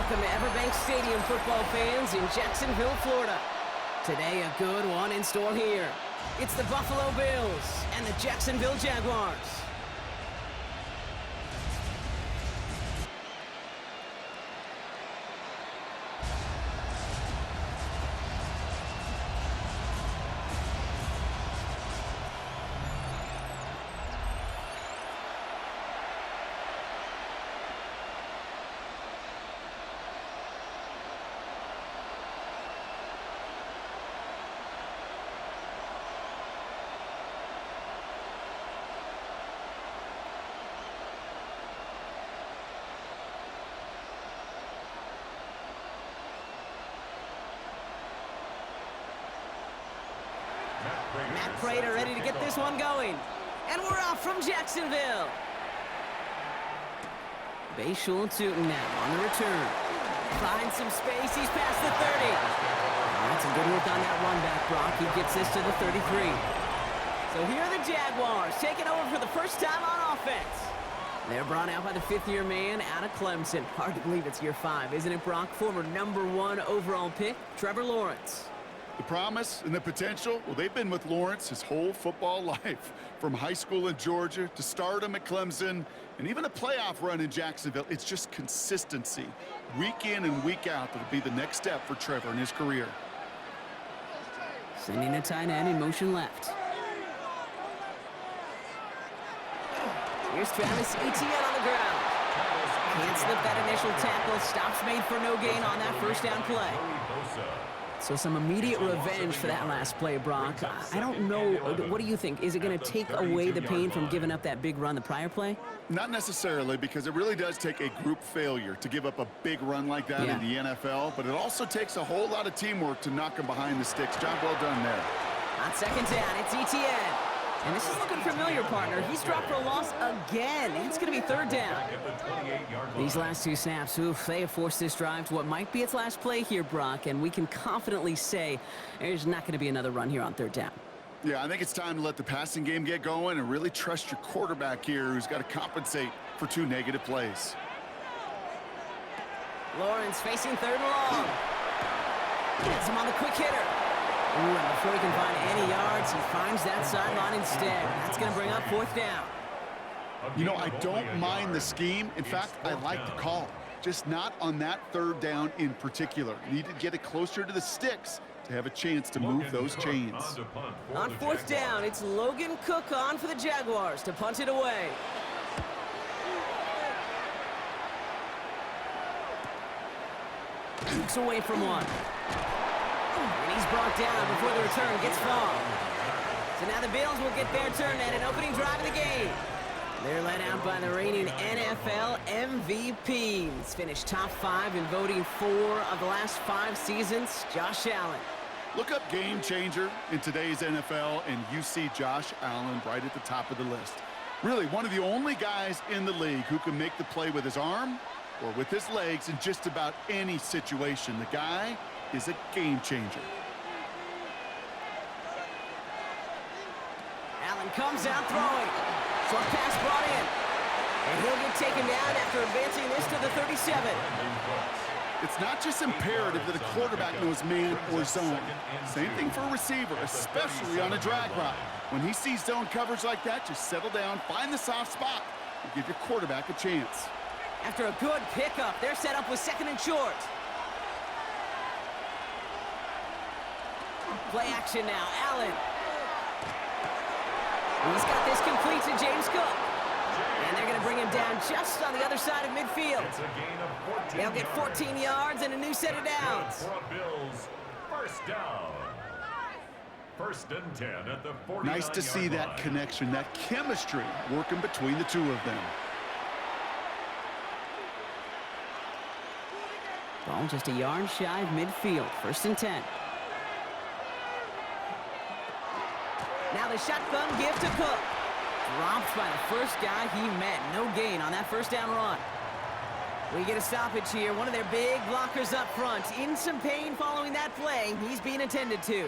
Welcome to EverBank Stadium, football fans in Jacksonville, Florida. Today, a good one in store here. It's the Buffalo Bills and the Jacksonville Jaguars. Matt Prater ready to get this one going. And we're off from Jacksonville. Bayshul Tootin now on the return. Finds some space. He's past the 30. That's some good work on that run back, Brock. He gets this to the 33. So here are the Jaguars taking over for the first time on offense. They're brought out by the fifth-year man out of Clemson. Hard to believe it's year 5, isn't it, Brock? Former #1 overall pick, Trevor Lawrence. The promise and the potential, well, they've been with Lawrence his whole football life. From high school in Georgia to stardom at Clemson and even a playoff run in Jacksonville. It's just consistency. Week in and week out, that'll be the next step for Trevor in his career. Sending a tight end in motion left. Here's Travis Etienne on the ground. Can't slip that initial tackle. Stops made for no gain on that first down play. So some immediate revenge for that last play, Brock. I don't know. What do you think? Is it going to take away the pain from giving up that big run the prior play? Not necessarily, because it really does take a group failure to give up a big run like that in the NFL. But it also takes a whole lot of teamwork to knock him behind the sticks. Job well done there. On second down, it's Etienne. And this is looking familiar, partner. He's dropped for a loss again. It's going to be third down. These last two snaps, they have forced this drive to what might be its last play here, Brock. And we can confidently say there's not going to be another run here on third down. Yeah, I think it's time to let the passing game get going and really trust your quarterback here, who's got to compensate for 2 negative plays. Lawrence facing third and long. Gets him on the quick hitter. And before he can find any yards, he finds that sideline instead. That's going to bring up fourth down. You know, I don't mind the scheme. In fact, I like the call. Just not on that third down in particular. Need to get it closer to the sticks to have a chance to move those chains. On fourth down, it's Logan Cook on for the Jaguars to punt it away. Cook's away from one. And he's brought down before the return gets far. So now the Bills will get their turn at an opening drive of the game. They're led out by the reigning NFL MVPs. Finished top 5 in voting 4 of the last 5 seasons, Josh Allen. Look up game changer in today's NFL, and you see Josh Allen right at the top of the list. Really, one of the only guys in the league who can make the play with his arm or with his legs in just about any situation. The guy is a game changer. Allen comes out throwing. Short pass brought in. And he'll get taken down after advancing this to the 37. It's not just imperative that a quarterback knows man or zone. Same thing for a receiver, especially on a drag route. When he sees zone coverage like that, just settle down, find the soft spot, and give your quarterback a chance. After a good pickup, they're set up with second and short. Play action now, Allen. He's got this complete to James Cook. And they're going to bring him down just on the other side of midfield. They'll get 14 yards and a new set of downs. First down. First and 10 at the 49-yard line. Nice to see that connection, that chemistry working between the two of them. Ball just a yard shy of midfield. First and 10. Now the shotgun give to Cook. Dropped by the first guy he met. No gain on that first down run. We get a stoppage here. One of their big blockers up front. In some pain following that play. He's being attended to.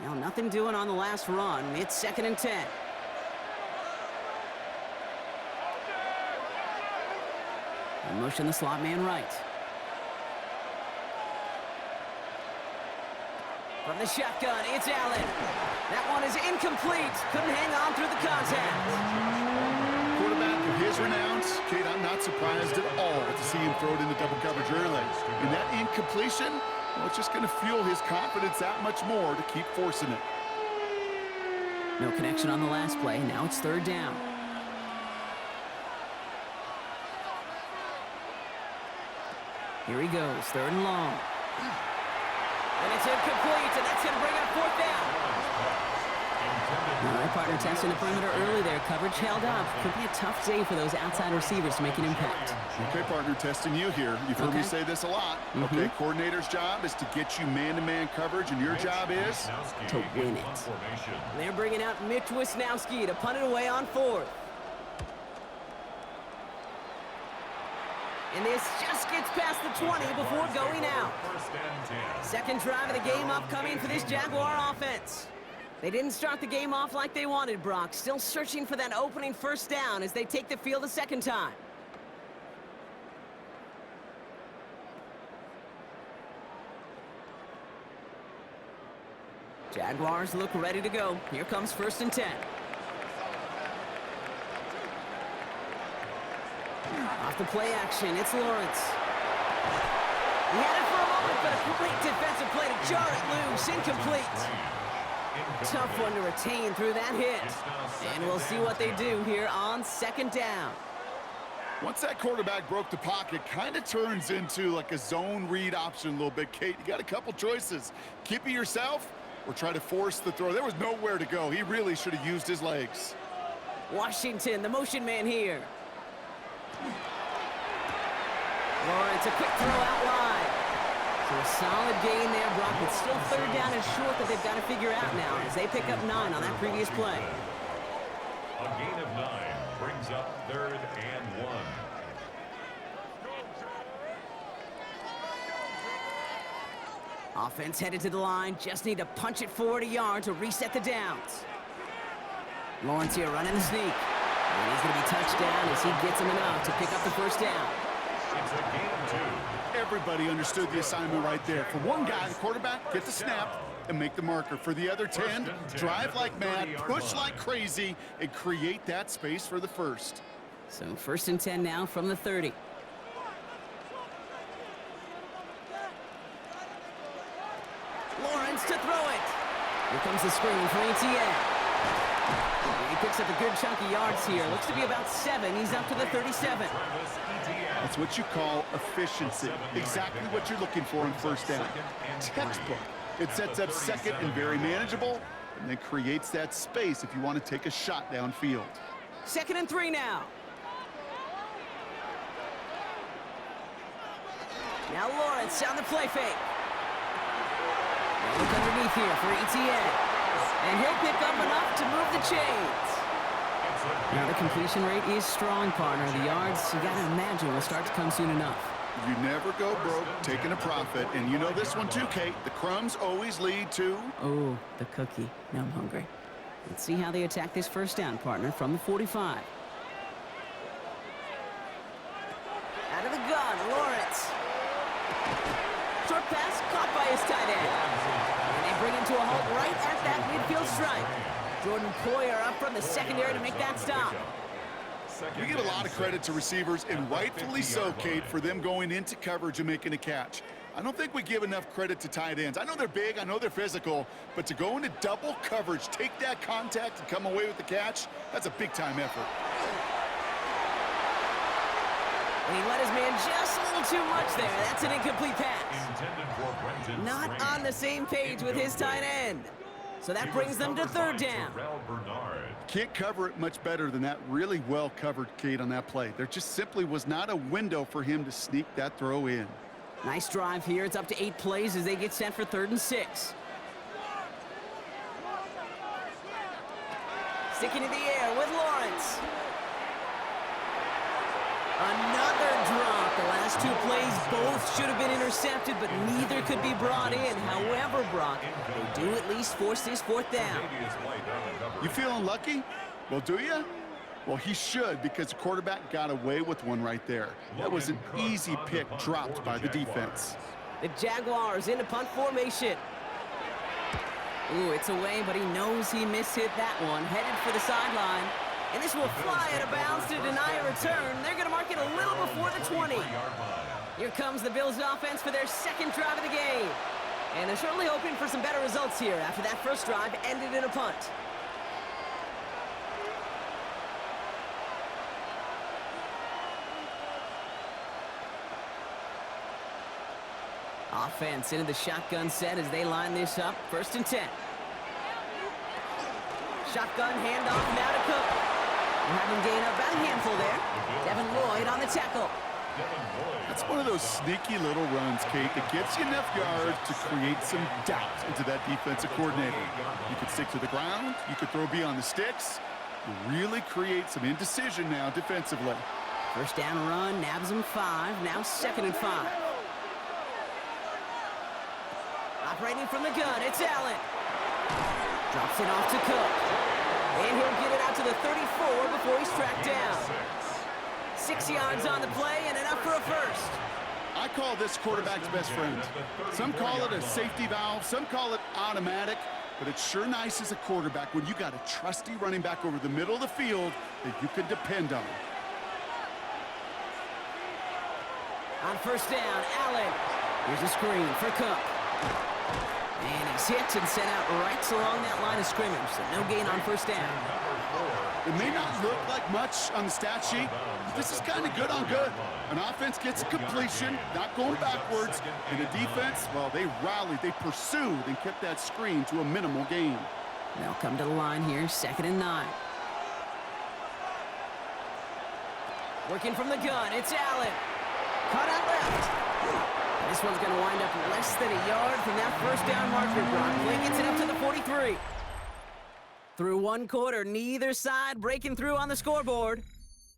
Well, nothing doing on the last run. It's 2nd and 10. And motion the slot man right. From the shotgun, it's Allen. That one is incomplete. Couldn't hang on through the contact. Quarterback of his renowns, Kate, I'm not surprised at all to see him throw it into double coverage early. And that incompletion, well, it's just going to fuel his confidence that much more to keep forcing it. No connection on the last play. Now it's 3rd down. Here he goes, 3rd and long. And it's incomplete, and that's going to bring up 4th down. All right, partner testing the perimeter early there. Coverage held up. Could be a tough day for those outside receivers to make an impact. Okay, partner, testing you here. You've heard me say this a lot. Okay, coordinator's job is to get you man-to-man coverage, and your job is to win it. They're bringing out Mitch Wisnowski to punt it away on 4th. And this just gets past the 20 before going out. 2nd drive of the game upcoming for this Jaguar offense. They didn't start the game off like they wanted, Brock. Still searching for that opening 1st down as they take the field a 2nd time. Jaguars look ready to go. Here comes 1st and 10. Off the play action, it's Lawrence. He had it for a moment, but a great defensive play to jar it loose. Incomplete. Tough one to retain through that hit. And we'll see what they do here on 2nd down. Once that quarterback broke the pocket, kind of turns into like a zone read option a little bit, Kate. You got a couple choices. Keep it yourself or try to force the throw. There was nowhere to go. He really should have used his legs. Washington, the motion man here. Lawrence, a quick throw out wide. So a solid gain there, Brock. It's still 3rd down and short that they've got to figure out now as they pick up 9 on that previous play. A gain of 9 brings up 3rd and 1. Offense headed to the line. Just need to punch it forward a yard to reset the downs. Lawrence here running the sneak. And he's going to be touched down as he gets him enough to pick up the 1st down. It's a gain of 2. Everybody understood the assignment right there. For one guy, the quarterback, get the snap and make the marker. For the other 10, drive like mad, push like crazy, and create that space for the 1st. So 1st and 10 now from the 30. Lawrence to throw it. Here comes the screen for ETN. He picks up a good chunk of yards here. Looks to be about 7. He's up to the 37. That's what you call efficiency. Exactly what you're looking for in 1st down. Textbook. It sets up 2nd and very manageable, and then creates that space if you want to take a shot downfield. 2nd and 3 now. Now Lawrence on the play fake. Look underneath here for ETN. And he'll pick up enough to move the chains. Now the completion rate is strong, partner. The yards, you got to imagine, will start to come soon enough. You never go broke taking a profit. And you know this one too, Kate. The crumbs always lead to... Oh, the cookie. Now I'm hungry. Let's see how they attack this 1st down, partner, from the 45. Out of the gun, Lawrence. Short pass caught by his tight end. And they bring him to a halt right at that midfield stripe. Jordan Poyer up from the secondary to make that stop. We give a lot of credit to receivers, and rightfully so, Kate, for them going into coverage and making a catch. I don't think we give enough credit to tight ends. I know they're big, I know they're physical, but to go into double coverage, take that contact, and come away with the catch, that's a big-time effort. And he let his man just a little too much there. That's an incomplete pass. Not on the same page with his tight end. So that brings them to 3rd down. Can't cover it much better than that. Really well covered, Kate, on that play. There just simply was not a window for him to sneak that throw in. Nice drive here. It's up to 8 plays as they get set for 3rd and 6. Sticking in the air with Lawrence. Another drop. The last last two plays, both should have been intercepted, but neither could be brought in. However, Brock, they do at least force this fourth down. You feeling lucky? Well, do you? Well, he should, because the quarterback got away with one right there. That was an easy pick dropped by the defense. The Jaguars into punt formation. Ooh, it's away, but he knows he mishit that one. Headed for the sideline. And this will fly out of bounds to deny a return. They're going to mark it a little before the 20. Here comes the Bills offense for their second drive of the game. And they're certainly hoping for some better results here after that first drive ended in a punt. Offense into the shotgun set as they line this up. 1st and 10. Shotgun handoff now to Cook. We're having gain up about a handful there. Devin Lloyd on the tackle. That's one of those sneaky little runs, Kate, that gets you enough yards to create some doubt into that defensive coordinator. You could stick to the ground. You could throw beyond the sticks. You really create some indecision now defensively. First down run, nabs him 5. Now 2nd and 5. Operating from the gun, it's Allen. Drops it off to Cook. And he'll get it out to the 34 before he's tracked down. 6 yards on the play and enough for a first. I call this quarterback's best friend. Some call it a safety valve, some call it automatic, but it's sure nice as a quarterback when you got a trusty running back over the middle of the field that you can depend on. On first down, Allen. Here's a screen for Cook. And he's hit and sent out right along that line of scrimmage, so no gain on first down. It may not look like much on the stat sheet, but this is kind of good on good. An offense gets a completion, not going backwards, and a defense, well, they rallied, they pursued, and kept that screen to a minimal gain. They'll come to the line here, 2nd and 9. Working from the gun, it's Allen. Caught out left. This one's going to wind up less than a yard from that first down marker. Brock gets it up to the 43. Through one quarter, neither side breaking through on the scoreboard.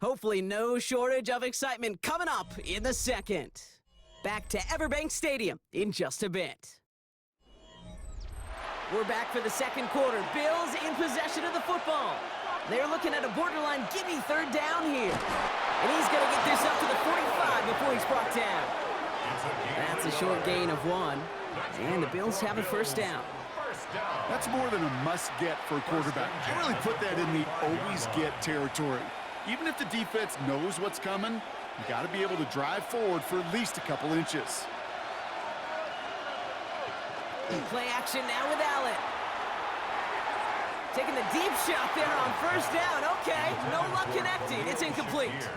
Hopefully no shortage of excitement coming up in the second. Back to EverBank Stadium in just a bit. We're back for the second quarter. Bills in possession of the football. They're looking at a borderline gimme 3rd down here. And he's going to get this up to the 45 before he's brought down. That's a short gain of 1. And the Bills have a first down. That's more than a must-get for a quarterback. I really put that in the always-get territory. Even if the defense knows what's coming, you got to be able to drive forward for at least a couple inches. Play action now with Allen. Taking the deep shot there on first down. Okay, no luck connecting. It's incomplete.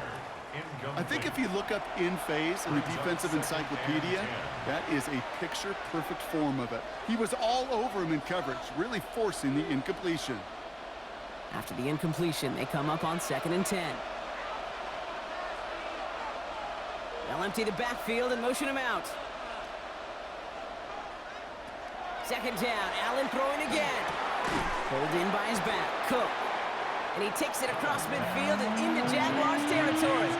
I think if you look up in phase in the defensive encyclopedia, that is a picture-perfect form of it. He was all over him in coverage, really forcing the incompletion. After the incompletion, they come up on 2nd and 10. They'll empty the backfield and motion him out. 2nd down, Allen throwing again. Pulled in by his back, Cook. And he takes it across midfield and into Jaguars territory.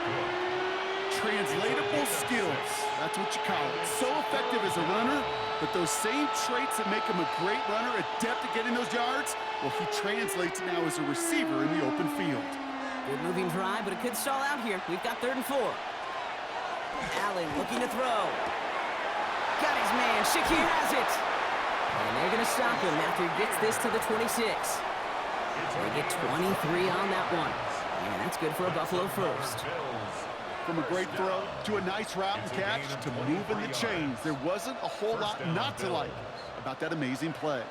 Translatable skills, that's what you call it. So effective as a runner, but those same traits that make him a great runner, adept at getting those yards, well, he translates now as a receiver in the open field. Good moving drive, but it could stall out here. We've got 3rd and 4. Allen looking to throw. Got his man. Shakir has it. And they're going to stop him after he gets this to the 26. They get 23 on that one. And that's good for a Buffalo first. From a great throw to a nice route and catch to moving the chains. There wasn't a whole lot not to like about that amazing play.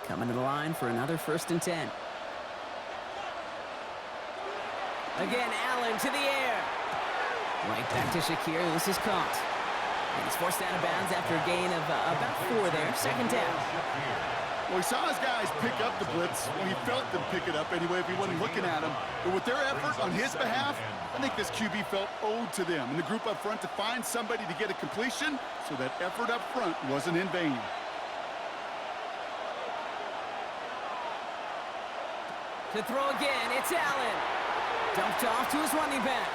Coming to the line for another 1st and 10. Again, Allen to the air. Right back to Shakir. This is caught. And he's forced out of bounds after a gain of about 4 there. 2nd down. Well, he saw his guys pick up the blitz. Well, he felt them pick it up anyway if he wasn't looking at him. But with their effort on his behalf, I think this QB felt owed to them and the group up front to find somebody to get a completion, so that effort up front wasn't in vain. To throw again, it's Allen. Dumped off to his running back.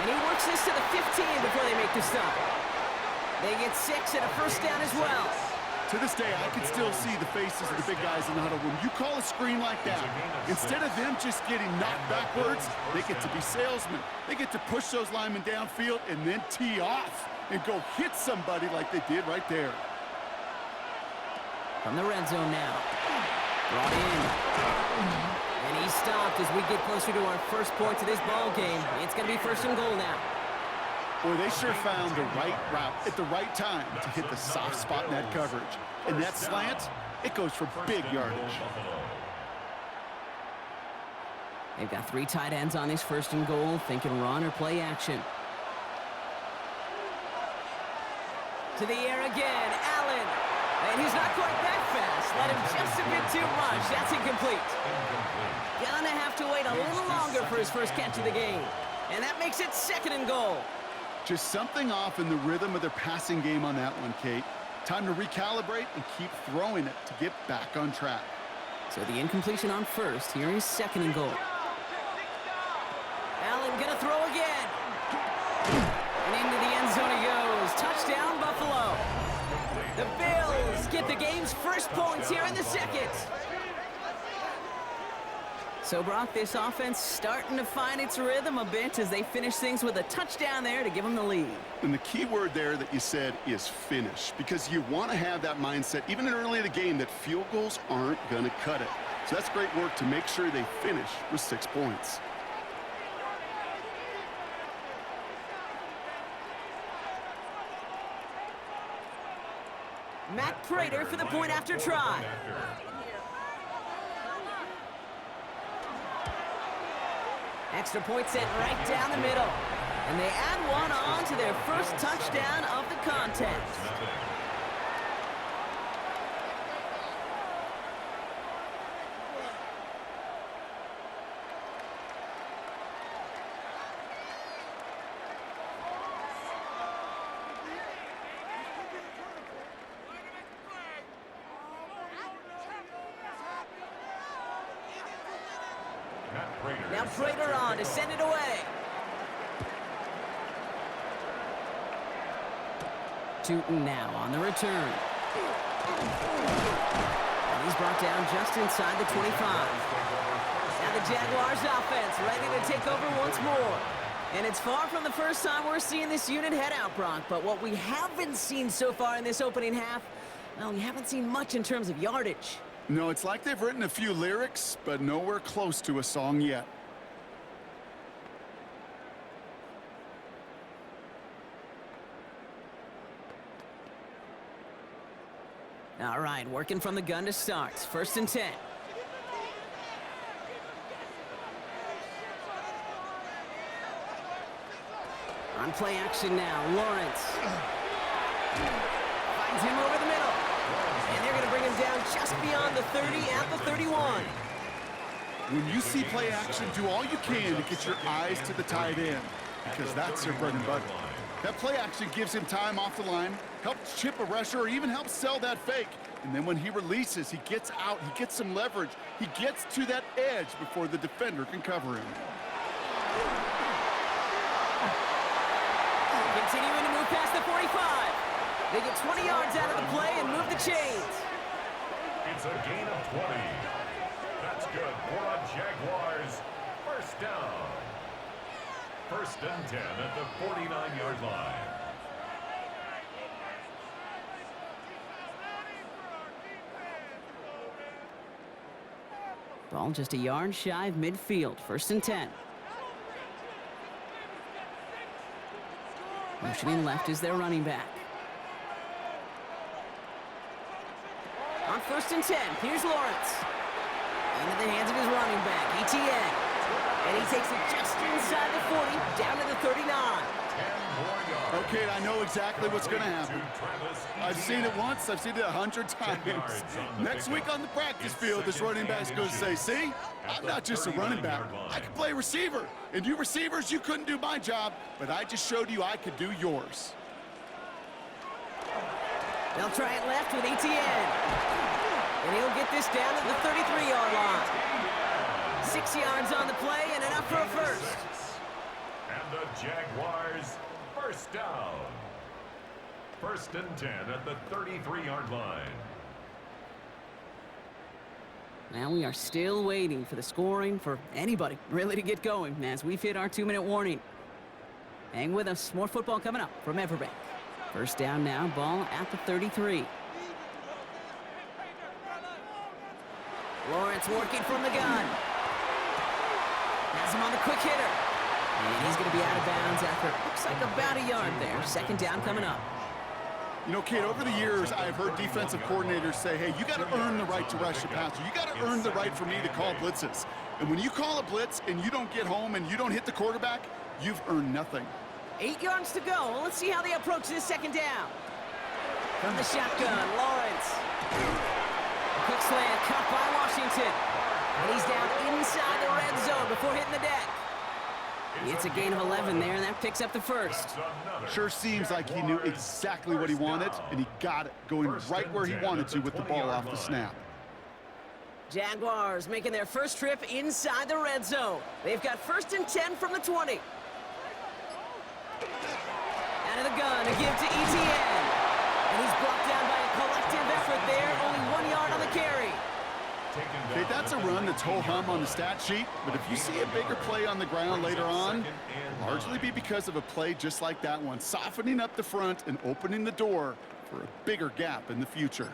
And he works this to the 15 before they make the stop. They get 6 and a first down as well. To this day, I can still see the faces of the big guys in the huddle room. You call a screen like that, instead of them just getting knocked backwards, they get to be salesmen. They get to push those linemen downfield and then tee off and go hit somebody like they did right there. From the red zone now. Brought in. And he's stopped as we get closer to our first points of this ball game. It's going to be first and goal now. Boy, they sure found the right route at the right time to hit the soft spot in that coverage. And that slant, it goes for big yardage. They've got 3 tight ends on this first and goal, thinking run or play action. To the air again, Allen. And he's not quite that fast. Let him just a bit too much. That's incomplete. Gonna have to wait a little longer for his first catch of the game. And that makes it second and goal. Just something off in the rhythm of their passing game on that one, Kate. Time to recalibrate and keep throwing it to get back on track. So the incompletion on first. Here is second and goal. Allen gonna throw again. And into the end zone he goes. Touchdown, Buffalo. The Bills get the game's first points here in the second. So, Brock, this offense starting to find its rhythm a bit as they finish things with a touchdown there to give them the lead. And the key word there that you said is finish, because you want to have that mindset, even early in the game, that field goals aren't going to cut it. So that's great work to make sure they finish with 6 points. Matt Prater for the point after try. Extra point sent right down the middle. And they add one on to their first touchdown of the contest. Now Prater on to send it away. Tootin now on the return. And he's brought down just inside the 25. Now the Jaguars offense ready to take over once more. And it's far from the first time we're seeing this unit head out, Brock. But what we haven't seen so far in this opening half, well, we haven't seen much in terms of yardage. No, it's like they've written a few lyrics, but nowhere close to a song yet. All right, working from the gun to start. First and 10. On play action now, Lawrence. Finds him over the middle. And they're going to bring him down just beyond the 30 at the 31. When you see play action, do all you can to get your eyes to the tight end, because that's their bread and butter. That play action gives him time off the line, helps chip a rusher, or even helps sell that fake. And then when he releases, he gets out, he gets some leverage. He gets to that edge before the defender can cover him. Continuing to move past the 45. They get 20 yards out of the play and move the chains. It's a gain of 20. That's good for a Jaguars first down. First and 10 at the 49-yard line. Ball just a yard shy of midfield. First and 10. Motioning left is their running back. On first and 10, here's Lawrence. Into the hands of his running back, ETN. And he takes it just inside the 40, down to the 39. Okay, I know exactly what's going to happen. I've seen it once, I've seen it 100 times. Next week on the practice field, this running back's going to say, see, I'm not just a running back. I can play receiver. And you receivers, you couldn't do my job, but I just showed you I could do yours. They'll try it left with ETN. And he'll get this down to the 33-yard line. 6 yards on the play and enough for a first. And the Jaguars, first down. First and 10 at the 33-yard line. Now we are still waiting for the scoring for anybody really to get going as we've hit our 2-minute warning. Hang with us. More football coming up from EverBank. First down now, ball at the 33. Lawrence working from the gun. Has him on the quick hitter. And he's going to be out of bounds after, looks like about a yard there. Second down coming up. You know, Kate, over the years, I've heard defensive coordinators say, hey, you got to earn the right to rush the passer. You got to earn the right for me to call blitzes. And when you call a blitz and you don't get home and you don't hit the quarterback, you've earned nothing. 8 yards to go. Let's see how they approach this second down. From the shotgun, Lawrence. Quick slant, cut by Washington. And he's down inside the red zone before hitting the deck. It's a gain of 11 there, and that picks up the first. Sure seems like he knew exactly what he wanted, and he got it, going right where he wanted to with the ball off the snap. Jaguars making their first trip inside the red zone. They've got first and 10 from the 20. Out of the gun to give to Etienne. And he's brought down by a collective effort there, only 1 yard on the carry. Okay, that's a run that's ho-hum on the stat sheet, but if you see a bigger play on the ground later on, it'll largely be because of a play just like that one, softening up the front and opening the door for a bigger gap in the future.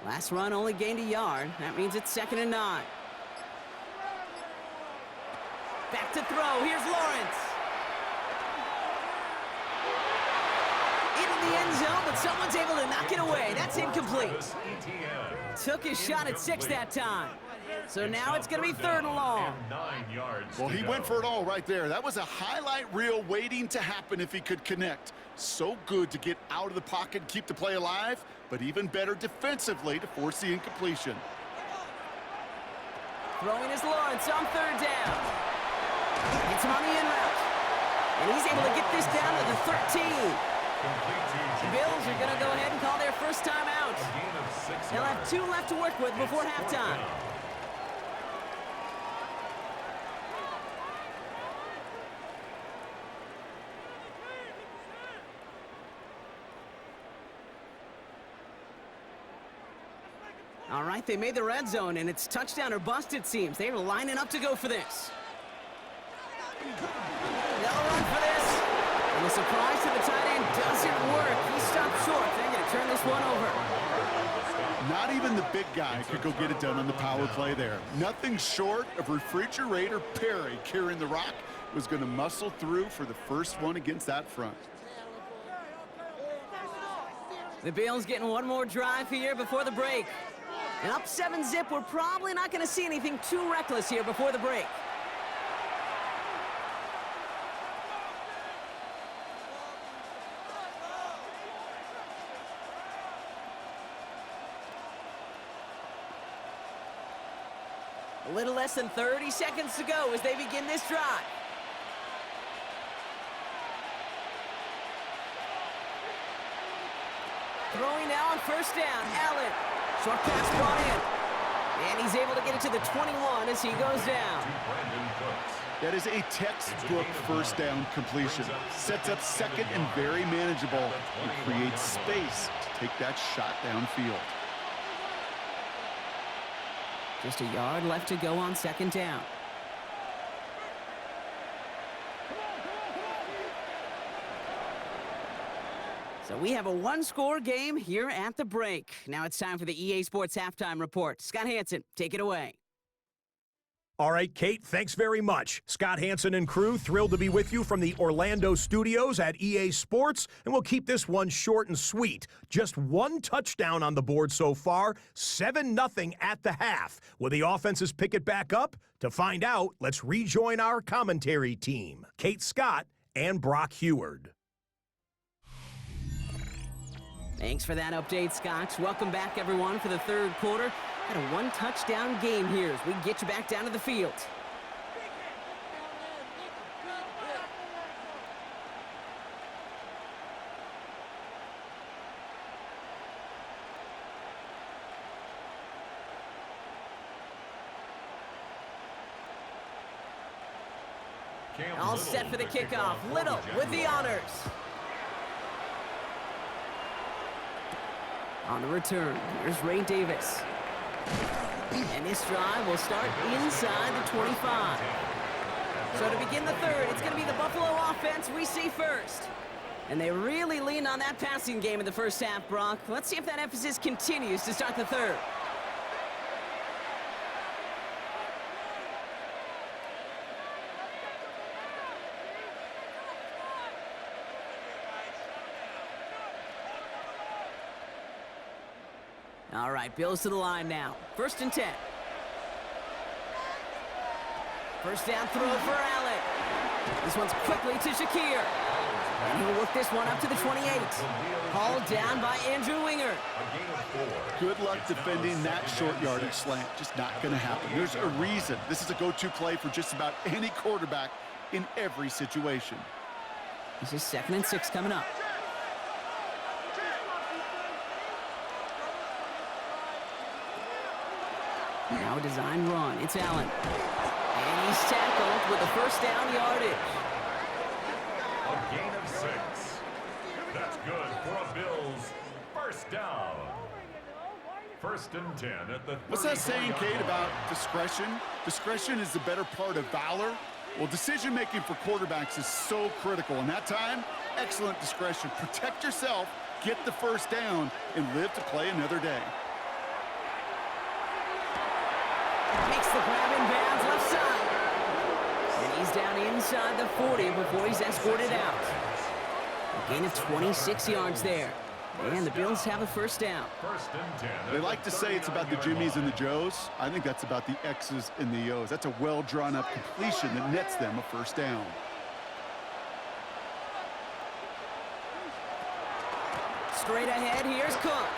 Last run only gained a yard. That means it's 2nd and 9. Back to throw. Here's Lawrence. Into the end zone, but someone's able to knock it away. That's incomplete. Took his shot at 6 that time. So now it's going to be 3rd and long. Well, he went for it all right there. That was a highlight reel waiting to happen if he could connect. So good to get out of the pocket and keep the play alive, but even better defensively to force the incompletion. Throwing is Lawrence on 3rd down. Hits him on the in route. And he's able to get this down to the 13. The Bills are going to go ahead and call their first time out. They'll have 2 left to work with before halftime. All right, they made the red zone, and it's touchdown or bust, it seems. They are lining up to go for this. They'll run for this. And the surprise to the tight end doesn't work. He stopped short. They're going to turn this one over. Not even the big guy could go get it done on the power play there. Nothing short of Refrigerator Perry carrying the rock was going to muscle through for the first one against that front. The Bills getting one more drive here before the break. And up 7-zip, we're probably not going to see anything too reckless here before the break. A little less than 30 seconds to go as they begin this drive. Throwing now on 1st down, Allen. Short pass brought in. And he's able to get it to the 21 as he goes down. That is a textbook first down completion. Sets up 2nd and very manageable and creates space to take that shot downfield. Just a yard left to go on 2nd down. So we have a 1-score game here at the break. Now it's time for the EA Sports Halftime Report. Scott Hansen, take it away. All right, Kate, thanks very much. Scott Hansen and crew, thrilled to be with you from the Orlando studios at EA Sports, and we'll keep this one short and sweet. Just 1 touchdown on the board so far, 7-0 at the half. Will the offenses pick it back up? To find out, let's rejoin our commentary team, Kate Scott and Brock Heward. Thanks for that update, Scott. Welcome back, everyone, for the 3rd quarter. Had a 1-touchdown game here as we get you back down to the field. All set for the kickoff. Little with the honors. On the return, here's Ray Davis. And this drive will start inside the 25. So to begin the third, it's going to be the Buffalo offense we see first. And they really leaned on that passing game in the first half, Brock. Let's see if that emphasis continues to start the third. All right, Bills to the line now. 1st and 10. First down throw for Allen. This one's quickly to Shakir. And he'll work this one up to the 28. Hauled down by Andrew Winger. Good luck defending that short yardage slant. Just not going to happen. There's a reason. This is a go-to play for just about any quarterback in every situation. This is 2nd and 6 coming up. Now a design run. It's Allen. And he's tackled with a first down yardage. A gain of 6. That's good for a Bills first down. 1st and 10 at the. What's that saying, Kate, about discretion? Discretion is the better part of valor. Well, decision-making for quarterbacks is so critical. In that time, excellent discretion. Protect yourself, get the first down, and live to play another day. Makes the grab in bounds left side. And he's down inside the 40 before he's escorted out. A gain of 26 yards there. And the Bills have a first down. 1st and 10. They like to say it's about the Jimmies and the Joes. I think that's about the X's and the O's. That's a well-drawn-up completion that nets them a first down. Straight ahead, here's Cook.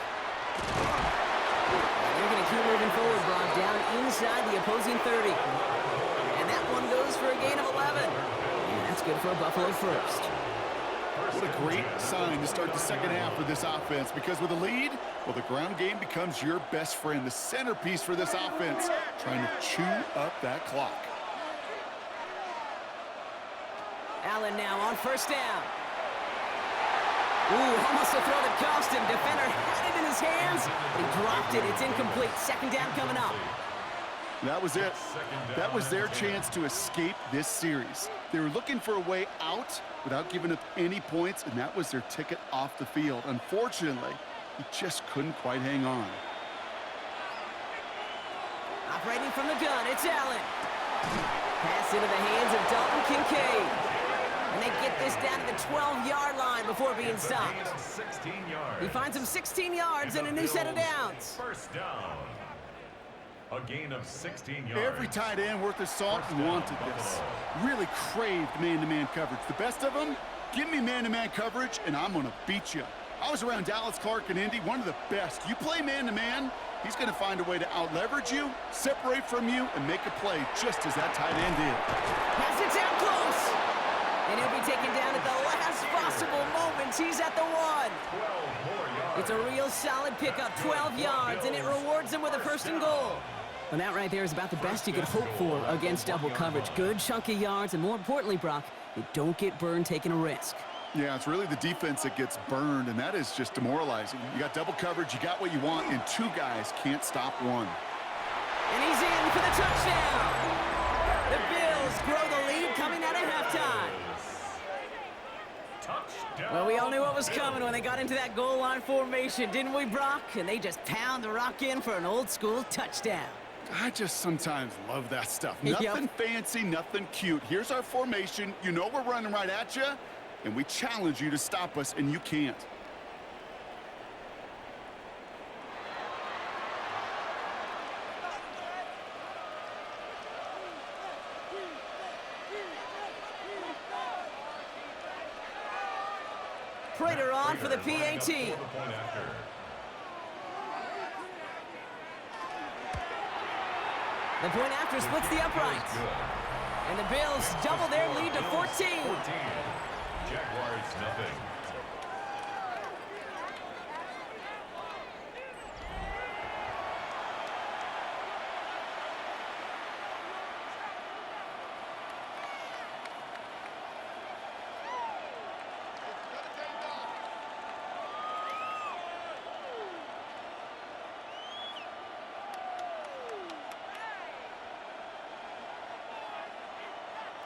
They're going to keep moving forward, Brock, down inside the opposing 30. And that one goes for a gain of 11. And that's good for a Buffalo first. What a great sign to start the second half of this offense, because with a lead, well, the ground game becomes your best friend, the centerpiece for this offense, trying to chew up that clock. Allen now on first down. Ooh, almost a throw that cost him. Defender had it in his hands. He dropped it. It's incomplete. 2nd down coming up. That was it. That was their chance to escape this series. They were looking for a way out without giving up any points, and that was their ticket off the field. Unfortunately, he just couldn't quite hang on. Operating from the gun, it's Allen. Pass into the hands of Dalton Kincaid. And they get this down to the 12-yard line before being stopped. 16 yards. He finds him 16 yards and a new set of downs. First down. A gain of 16 yards. Every tight end worth his salt wanted this. Really craved man-to-man coverage. The best of them, give me man-to-man coverage, and I'm going to beat you. I was around Dallas Clark and Indy, one of the best. You play man-to-man, he's going to find a way to out-leverage you, separate from you, and make a play just as that tight end did. Pass it down close. And he'll be taken down at the last possible moments. He's at the 1. 12 more yards. It's a real solid pickup, 12 yards, and it rewards him with a 1st and goal. And that right there is about the best you could hope for against double coverage. Good chunky yards, and more importantly, Brock, you don't get burned taking a risk. Yeah, it's really the defense that gets burned, and that is just demoralizing. You got double coverage, you got what you want, and 2 guys can't stop one. And he's in for the touchdown. The Bills grow the lead coming out of halftime. Touchdown. Well, we all knew what was coming when they got into that goal line formation, didn't we, Brock? And they just pound the rock in for an old-school touchdown. I just sometimes love that stuff. Yep. Nothing fancy, nothing cute. Here's our formation. You know we're running right at you, and we challenge you to stop us, and you can't. Prater on for the PAT. The point after splits the uprights. And the Bills double their lead to 14. Jaguars nothing.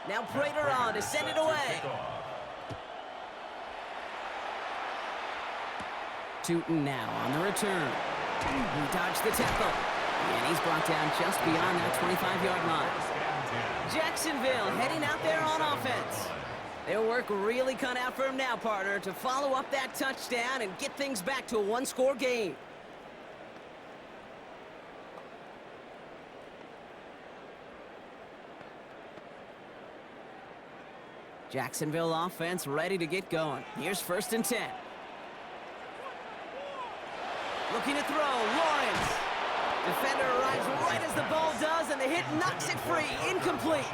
Now Prater on to send it away. Tootin now on the return. He dodged the tackle. And he's brought down just beyond that 25-yard line. Jacksonville heading out there on offense. Their work really cut out for him now, partner, to follow up that touchdown and get things back to a one-score game. Jacksonville offense ready to get going. Here's 1st and 10. Looking to throw, Lawrence. Defender arrives right as the ball does, and the hit knocks it free. Incomplete.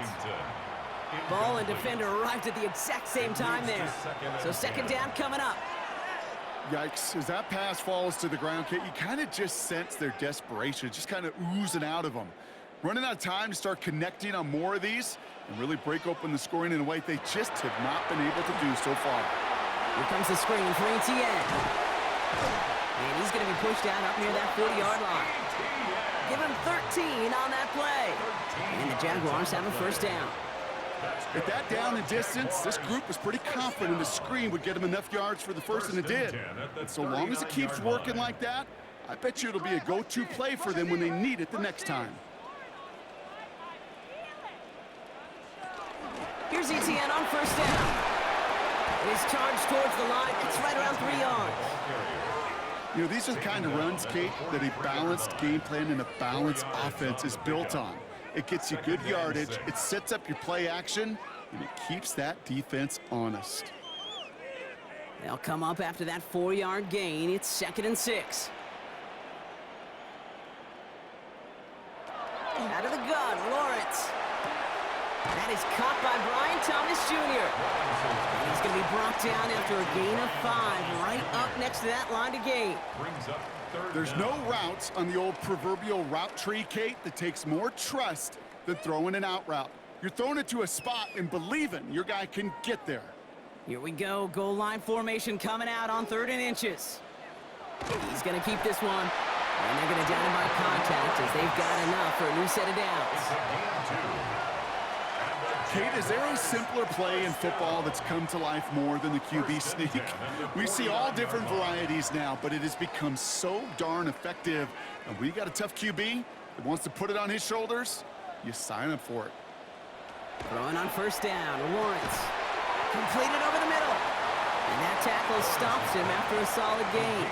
Ball and defender arrived at the exact same time there. So 2nd down coming up. Yikes. As that pass falls to the ground, Kate, you kind of just sense their desperation, just kind of oozing out of them. Running out of time to start connecting on more of these and really break open the scoring in a way they just have not been able to do so far. Here comes the screen for ETN. And he's going to be pushed out up near that 40-yard line. Give him 13 on that play. And the Jaguars have a 1st down. At that down and distance, this group was pretty confident the screen would get them enough yards for the 1st, and it did. And so long as it keeps working like that, I bet you it'll be a go-to play for them when they need it the next time. Here's ETN on 1st down. His charge towards the line. It's right around 3 yards. You know, these are the kind of runs, Kate, that a balanced game plan and a balanced offense is built on. It gets you good yardage, it sets up your play action, and it keeps that defense honest. They'll come up after that 4-yard gain. It's 2nd and 6. Out of the gun, Lawrence. That is caught by Brian Thomas Jr. And he's going to be brought down after a gain of 5, right up next to that line to gain. There's no routes on the old proverbial route tree, Kate, that takes more trust than throwing an out route. You're throwing it to a spot and believing your guy can get there. Here we go. Goal line formation coming out on 3rd and inches. He's going to keep this one. And they're going to down him by contact as they've got enough for a new set of downs. Kate, is there a simpler play in football that's come to life more than the QB sneak? We see all different varieties now, but it has become so darn effective. And when you got a tough QB that wants to put it on his shoulders, you sign up for it. Throwing on 1st down, Lawrence. Completed over the middle. And that tackle stops him after a solid gain.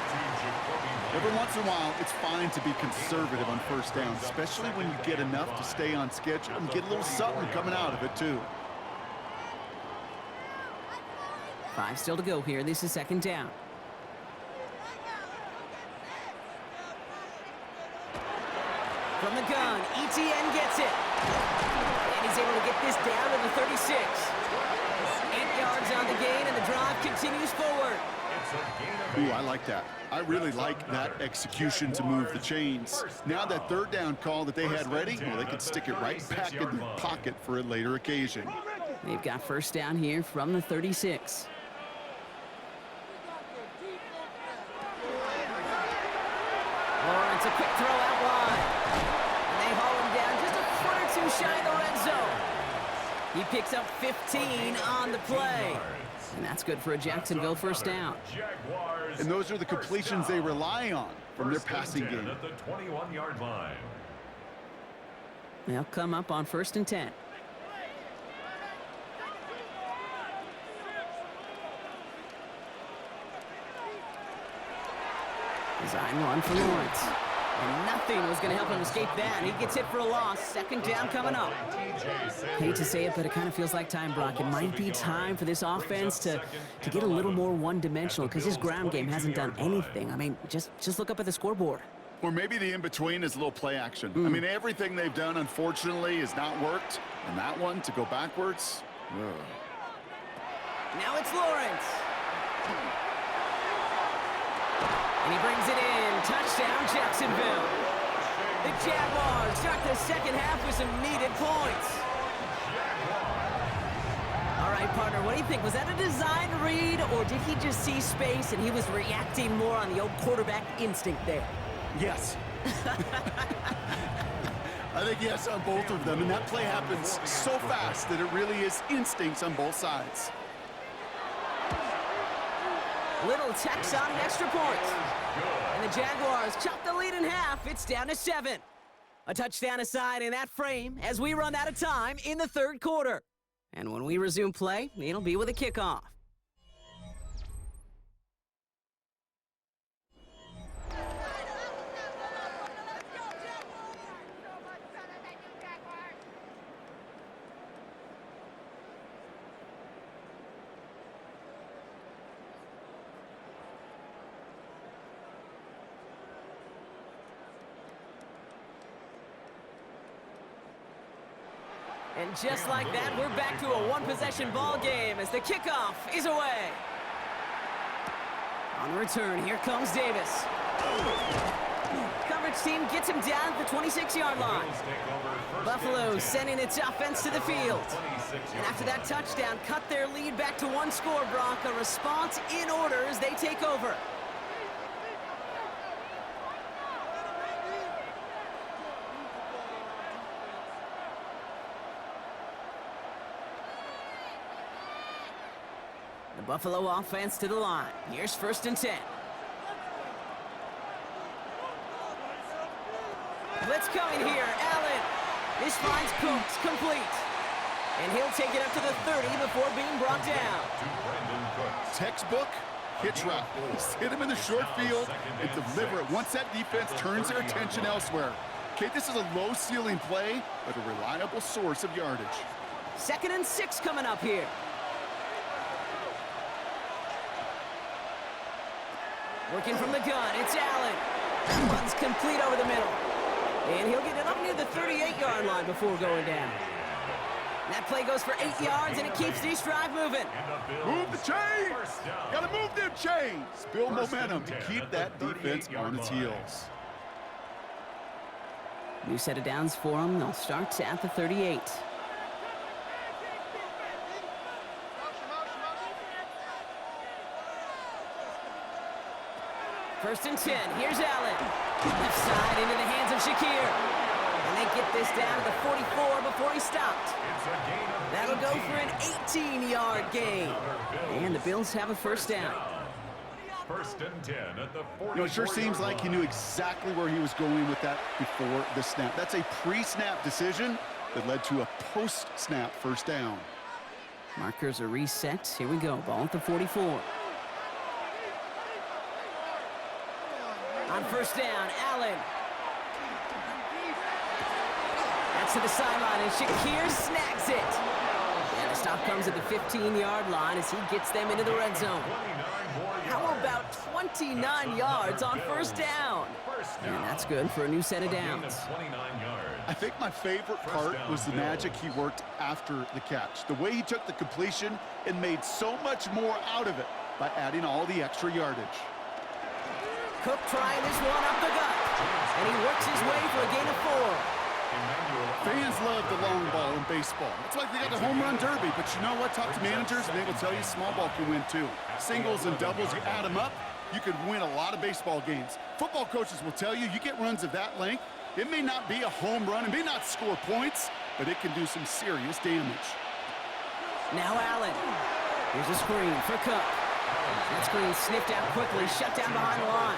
Every once in a while, it's fine to be conservative on 1st down, especially when you get enough to stay on schedule and get a little something coming out of it, too. 5 still to go here. This is 2nd down. From the gun, ETN gets it. And he's able to get this down to the 36. 8 yards on the gain, and the drive continues forward. Ooh, I like that. I really like that execution to move the chains. Now that 3rd down call that they had ready, well, they could stick it right back in the pocket for a later occasion. They've got 1st down here from the 36. Lawrence, a quick throw out wide. And they haul him down just a foot or 2 shy of the red zone. He picks up 15 on the play. And that's good for a Jacksonville 1st down. And those are the completions they rely on from their passing game. At the 21-yard line. They'll come up on 1st and 10. Design run for Lawrence. And nothing was going to help him escape that. He gets hit for a loss. 2nd down coming up. Hate to say it, but it kind of feels like time, Brock. It might be time for this offense to get a little more one-dimensional because his ground game hasn't done anything. I mean, just look up at the scoreboard. Or maybe the in-between is a little play action. I mean, everything they've done, unfortunately, has not worked. And that one, to go backwards, ugh. Now it's Lawrence. And he brings it in. Touchdown, Jacksonville. The Jaguars start the 2nd half with some needed points. All right, partner, what do you think? Was that a design read, or did he just see space and he was reacting more on the old quarterback instinct there? Yes. I I think yes on both of them, and that play happens so fast that it really is instincts on both sides. Little tacks on an extra point. And the Jaguars chop the lead in half. It's down to 7. A touchdown aside in that frame as we run out of time in the third quarter. And when we resume play, it'll be with a kickoff. And just like that, we're back to a one-possession ball game as the kickoff is away. On the return, here comes Davis. Coverage team gets him down at the 26-yard line. Buffalo sending its offense to the field. And after that touchdown, cut their lead back to one score, Brock. A response in order as they take over. The Buffalo offense to the line. Here's 1st and 10. Blitz coming here. Allen. This finds Cooks complete. And he'll take it up to the 30 before being brought down. Textbook hitch route. Just hit him in the short field and deliver it once that defense turns their attention elsewhere. Okay, this is a low-ceiling play, but a reliable source of yardage. 2nd and 6 coming up here. Working from the gun, it's Allen. That one's complete over the middle. And he'll get it up near the 38-yard line before going down. That play goes for 8 yards, and it keeps this drive moving. Move the chains! Gotta move them chains! Build momentum to keep that defense on its heels. New set of downs for them. They'll start at the 38. First and 10. Here's Allen. Left side into the hands of Shakir. And they get this down to the 44 before he stopped. That'll go for an 18-yard gain. And the Bills have a first down. 1st and 10 at the 44. You know, it sure seems like he knew exactly where he was going with that before the snap. That's a pre-snap decision that led to a post-snap first down. Markers are reset. Here we go. Ball at the 44. On first down, Allen. That's to the sideline, and Shakir snags it. And the stop comes at the 15-yard line as he gets them into the red zone. How about 29 yards on first down? And that's good for a new set of downs. I think my favorite part was the magic he worked after the catch. The way he took the completion and made so much more out of it by adding all the extra yardage. Cook trying this one up the gut, and he works his way for a gain of 4. Fans love the long ball in baseball. It's like they got the home run derby, but you know what? Talk to managers, and they will tell you small ball can win too. Singles and doubles, you add them up, you can win a lot of baseball games. Football coaches will tell you, you get runs of that length, it may not be a home run, it may not score points, but it can do some serious damage. Now Allen. Here's a screen for Cook. That screen sniffed out quickly, shut down behind the line.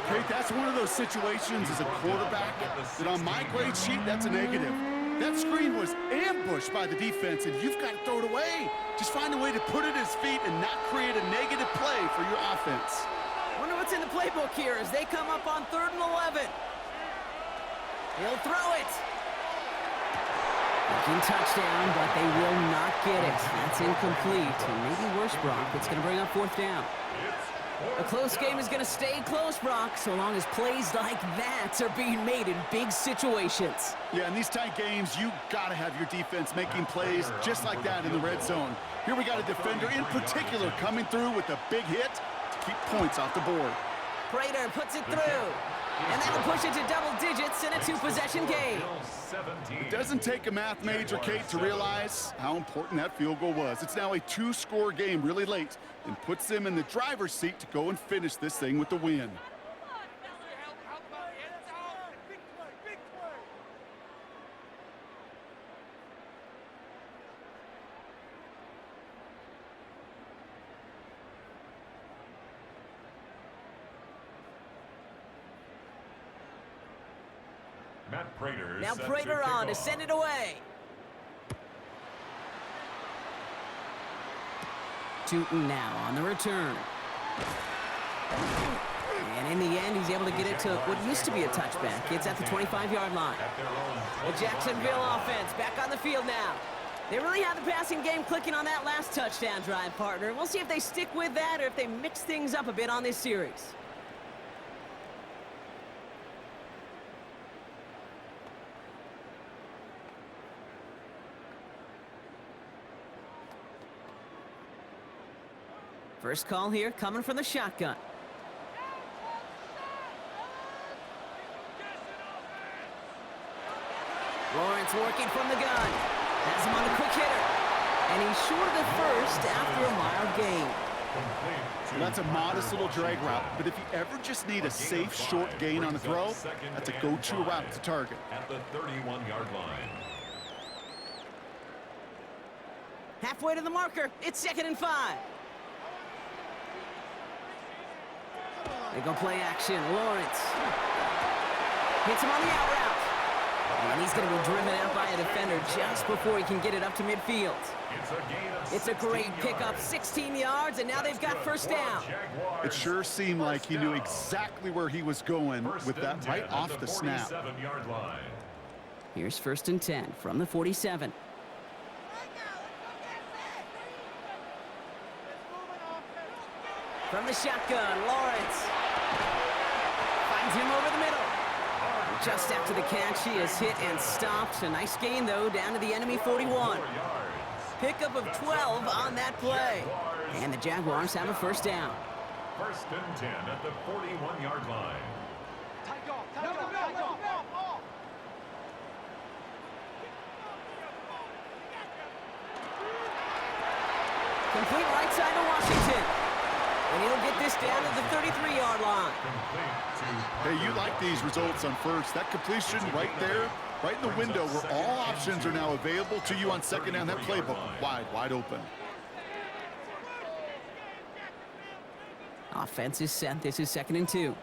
Kate, that's one of those situations as a quarterback that on my grade sheet, that's a negative. That screen was ambushed by the defense, and you've got to throw it away. Just find a way to put it at his feet and not create a negative play for your offense. Wonder what's in the playbook here as they come up on 3rd and 11. He'll throw it. Looking touchdown, but they will not get it. That's incomplete. And maybe worse, Brock. It's going to bring up 4th down. A close game is going to stay close, Brock, so long as plays like that are being made in big situations. Yeah, in these tight games, you got to have your defense making plays just like that in the red zone. Here we got a defender in particular coming through with a big hit to keep points off the board. Prater puts it through. And that'll push it to double digits in a 2-possession game. It doesn't take a math major, Kate, to realize how important that field goal was. It's now a 2-score game really late and puts them in the driver's seat to go and finish this thing with the win. Matt Prater. Now Prater on to send it away. Tootin now on the return. And in the end, he's able to get it to what used to be a touchback. It's at the 25-yard line. The Jacksonville offense back on the field now. They really have the passing game clicking on that last touchdown drive, partner. We'll see if they stick with that or if they mix things up a bit on this series. First call here coming from the shotgun. Lawrence working from the gun. Has him on the quick hitter. And he's short of the first after a mild gain. That's a modest little drag route, but if you ever just need a safe short gain on the throw, that's a go-to route to target. At the 31-yard line. Halfway to the marker. It's 2nd and 5. They go play action. Lawrence hits him on the out route. And he's going to be driven out by a defender just before he can get it up to midfield. It's a great pickup, 16 yards, and now they've got first down. It sure seemed like he knew exactly where he was going with that right off the snap. Here's 1st and 10 from the 47. From the shotgun, Lawrence finds him over the middle. Just after the catch, he is hit and stopped. A nice gain, though, down to the enemy 41. Pickup of 12 on that play. And the Jaguars have a first down. 1st and 10 at the 41-yard line. Complete right side to Washington. And he'll get this down to the 33-yard line. Hey, you like these results on first. That completion right there, right in the window where all options are now available to you on second down. That playbook wide open. Offense is set. This is 2nd and 2.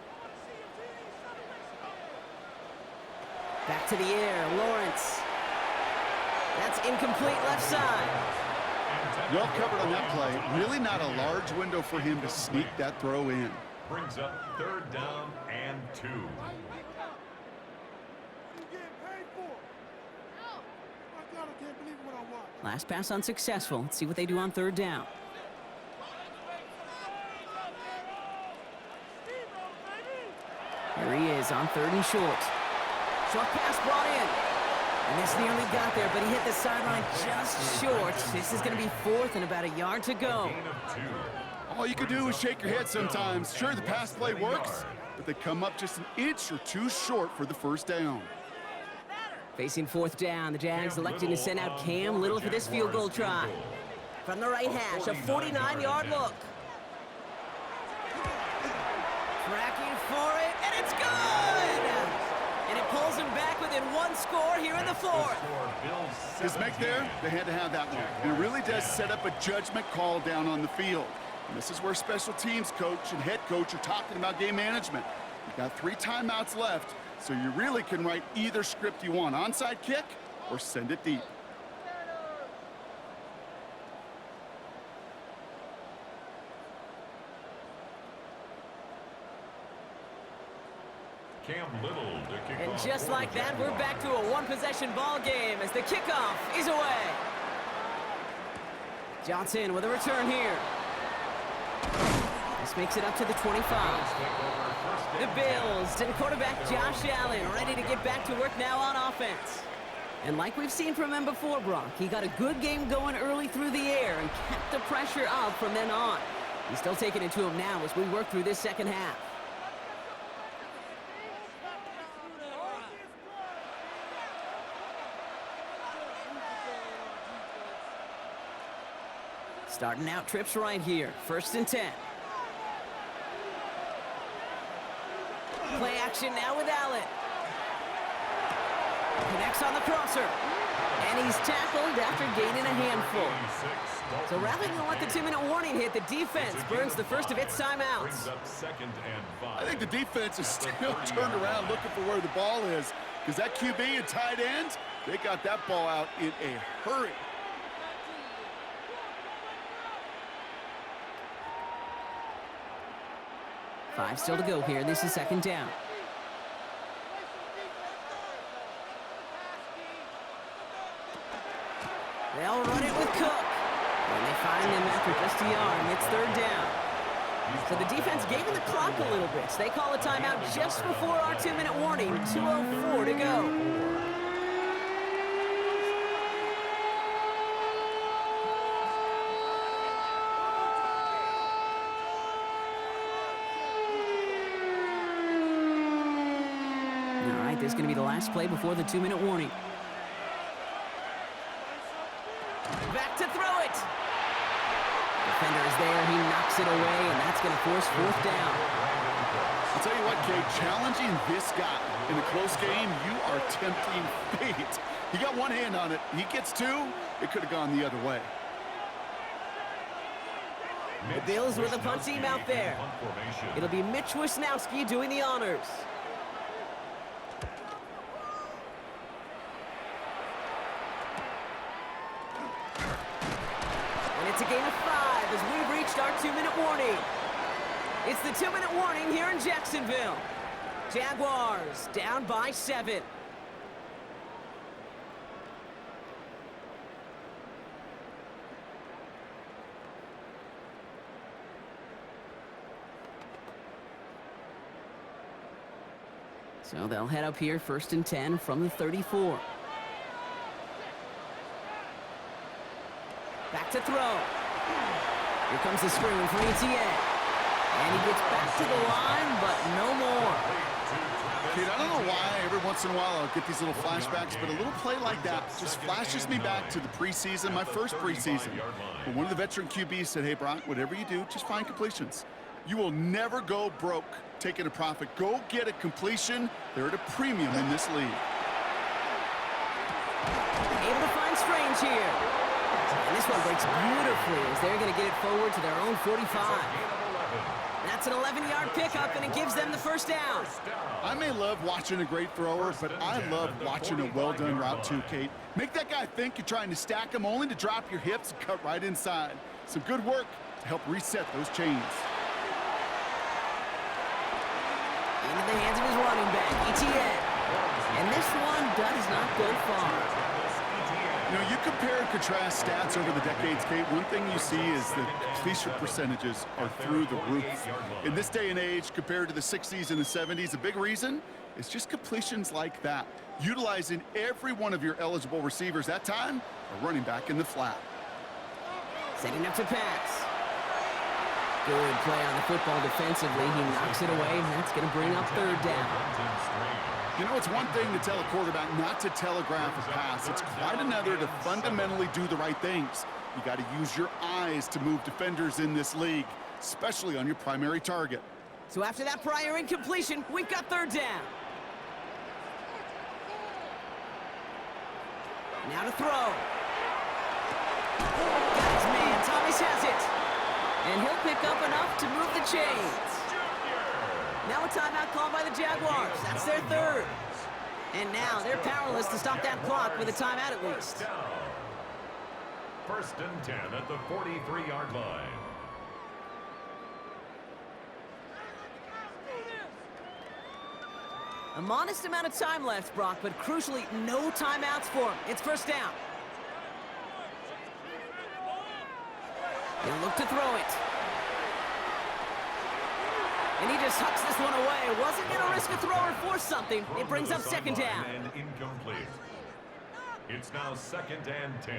Back to the air. Lawrence. That's incomplete left side. Well covered on that play. Really not a large window for him to sneak that throw in. Brings up 3rd down and 2. Last pass unsuccessful. Let's see what they do on 3rd down. Here he is on 3rd and short. Short pass brought in. And this nearly got there, but he hit the sideline just short. This is going to be 4th and about a yard to go. All you can do is shake your head sometimes. Sure, the pass play works, but they come up just an inch or two short for the first down. Facing 4th down, the Jags electing to send out Cam Little for this field goal try. From the right hash, a 49-yard look. Tracking for it, and it's good! And it pulls him back within 1 score here in the 4th. His make there, they had to have that one. And it really does set up a judgment call down on the field. And this is where special teams coach and head coach are talking about game management. You've got 3 timeouts left, so you really can write either script you want. Onside kick or send it deep. Cam Little to kick And off just like that, we're back to a 1-possession ball game as the kickoff is away. Johnson with a return here. This makes it up to the 25. The Bills and quarterback Josh Allen ready to get back to work now on offense. And like we've seen from him before, Brock, he got a good game going early through the air and kept the pressure up from then on. He's still taking it to him now as we work through this second half. Starting out trips right here. 1st and 10. Play action now with Allen. Connects on the crosser. And he's tackled after gaining a handful. So rather than let the 2-minute warning hit, the defense burns the first of its timeouts. I think the defense is still turned around looking for where the ball is, Because that QB and tight end, they got that ball out in a hurry. Five still to go here. This is second down. They'll run it with Cook. And they find him after just a yard. It's third down. So the defense gave him the clock a little bit. So they call a timeout just before our 2-minute warning. 2:04 to go. This is going to be the last play before the 2-minute warning. Back to throw it. Defender is there. He knocks it away, and that's going to force fourth down. I'll tell you what, Kate, challenging this guy in a close game, you are tempting fate. He got one hand on it. He gets two. It could have gone the other way. The Bills with a punt team out there. It'll be Mitch Wisnowski doing the honors. It's a gain of 5 as we've reached our 2-minute warning. It's the 2-minute warning here in Jacksonville. Jaguars down by 7. So they'll head up here, 1st and 10 from the 34. Back to throw. Here comes the screen for ETN. And he gets back to the line, but no more. Kate, I don't know why every once in a while I'll get these little flashbacks, but a little play like that just flashes me back to the preseason, my first preseason. But one of the veteran QBs said, hey, Brock, whatever you do, just find completions. You will never go broke taking a profit. Go get a completion. They're at a premium in this league. Able to find Strange here. And this one breaks beautifully as they're going to get it forward to their own 45. That's an 11-yard pickup, and it gives them the first down. I may love watching a great thrower, but I love watching a well-done route too, Kate. Make that guy think you're trying to stack him only to drop your hips and cut right inside. Some good work to help reset those chains. Into the hands of his running back, ETN. And this one does not go far. You know, you compare and contrast stats over the decades, Kate. One thing you see is that completion percentages are through the roof. In this day and age, compared to the 60s and the 70s, a big reason is just completions like that. Utilizing every one of your eligible receivers. That time, a running back in the flat. Setting up to pass. Good play on the football defensively. He knocks it away, and that's going to bring up third down. You know, it's one thing to tell a quarterback not to telegraph a pass. It's quite another to fundamentally do the right things. You got to use your eyes to move defenders in this league, especially on your primary target. So after that prior incompletion, we've got third down. Now to throw. Got his man. Thomas has it. And he'll pick up enough to move the chains. Now a timeout called by the Jaguars. That's their third. And now they're powerless to stop that clock with a timeout at least. 1st and 10 at the 43-yard line. A modest amount of time left, Brock, but crucially, no timeouts for him. It's first down. He'll look to throw it. And he just hucks this one away. Wasn't going to risk a throw or force something. It brings up second down. And incomplete. It's now 2nd and 10.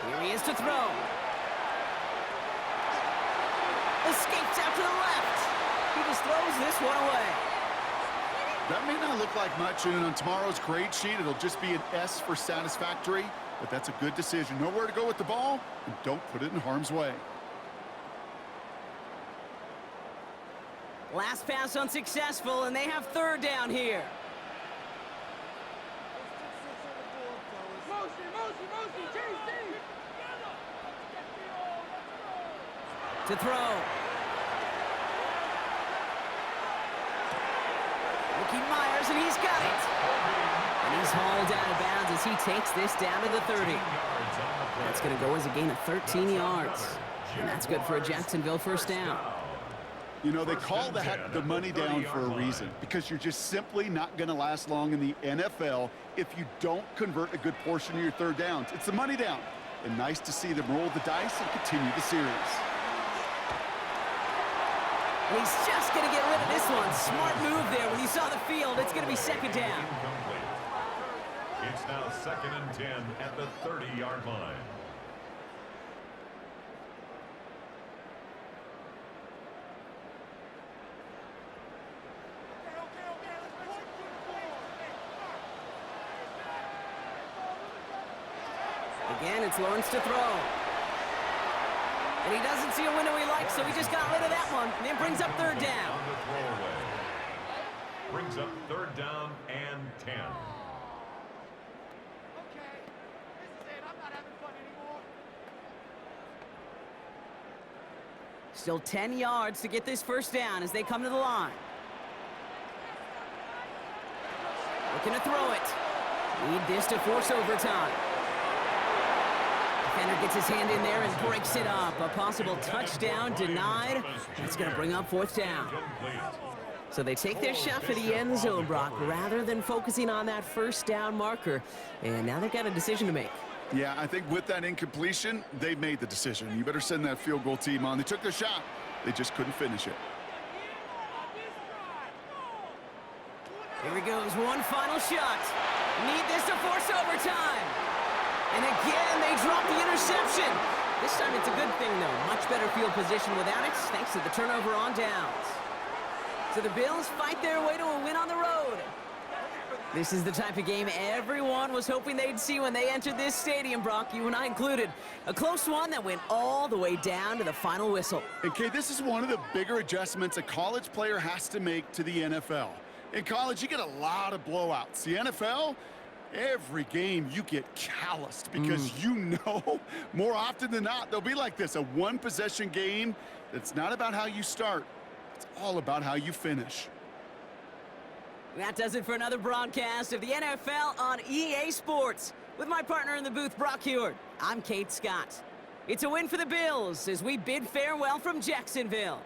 Here he is to throw. Escapes out to the left. He just throws this one away. That may not look like much, and on tomorrow's grade sheet, it'll just be an S for satisfactory, but that's a good decision. Know where to go with the ball, and don't put it in harm's way. Last pass unsuccessful, and they have third down here. To throw. Looking Myers, and he's got it. And he's hauled out of bounds as he takes this down to the 30. That's going to go as a gain of 13 yards. And that's good for a Jacksonville first down. You know, they call that the money down for a reason, because you're just simply not going to last long in the NFL if you don't convert a good portion of your third downs. It's the money down. And nice to see them roll the dice and continue the series. And he's just going to get rid of this one. Smart move there. When you saw the field, it's going to be second down. It's now 2nd and 10 at the 30-yard line. Again, it's Lawrence to throw. And he doesn't see a window he likes, so he just got rid of that one. And it brings up third down. On the throwaway. Brings up 3rd down and 10. Still 10 yards to get this first down as they come to the line. Looking to throw it. Need this to force overtime. Defender gets his hand in there and breaks it up. A possible touchdown denied. That's going to bring up 4th down. So they take their shot for the end zone, Brock, rather than focusing on that first down marker. And now they've got a decision to make. Yeah, I think with that incompletion, they made the decision. You better send that field goal team on. They took their shot. They just couldn't finish it. Here he goes, one final shot. Need this to force overtime. And again, they drop the interception. This time it's a good thing, though. Much better field position without it, thanks to the turnover on downs. So the Bills fight their way to a win on the road. This is the type of game everyone was hoping they'd see when they entered this stadium, Brock, you and I included. A close one that went all the way down to the final whistle. And, Kay, this is one of the bigger adjustments a college player has to make to the NFL. In college, you get a lot of blowouts. The NFL, every game you get calloused because you know more often than not they'll be like this, a one-possession game that's not about how you start. It's all about how you finish. That does it for another broadcast of the NFL on EA Sports. With my partner in the booth, Brock Heward, I'm Kate Scott. It's a win for the Bills as we bid farewell from Jacksonville.